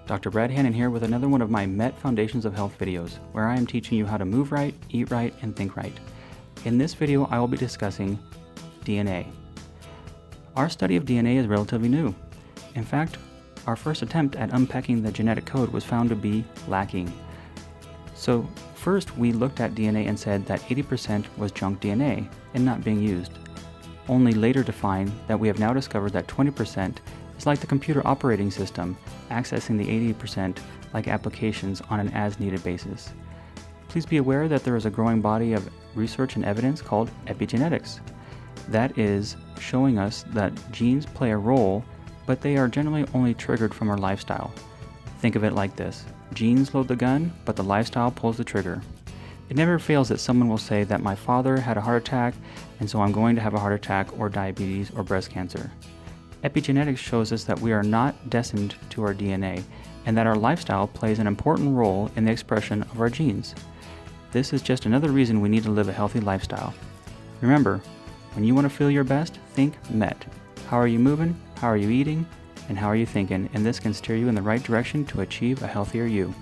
Dr. Brad Hannon here with another one of my MET Foundations of Health videos, where I am teaching you how to move right, eat right, and think right. In this video, I will be discussing DNA. Our study of DNA is relatively new. In fact, our first attempt at unpacking the genetic code was found to be lacking. So first, we looked at DNA and said that 80% was junk DNA and not being used, only later to find that we have now discovered that 20% is like the computer operating system, accessing the 80% like applications on an as-needed basis. Please be aware that there is a growing body of research and evidence called epigenetics. That is showing us that genes play a role, but they are generally only triggered from our lifestyle. Think of it like this: genes load the gun, but the lifestyle pulls the trigger. It never fails that someone will say that my father had a heart attack, and so I'm going to have a heart attack or diabetes or breast cancer. Epigenetics shows us that we are not destined to our DNA, and that our lifestyle plays an important role in the expression of our genes. This is just another reason we need to live a healthy lifestyle. Remember, when you want to feel your best, think MET. How are you moving? How are you eating? And how are you thinking? And this can steer you in the right direction to achieve a healthier you.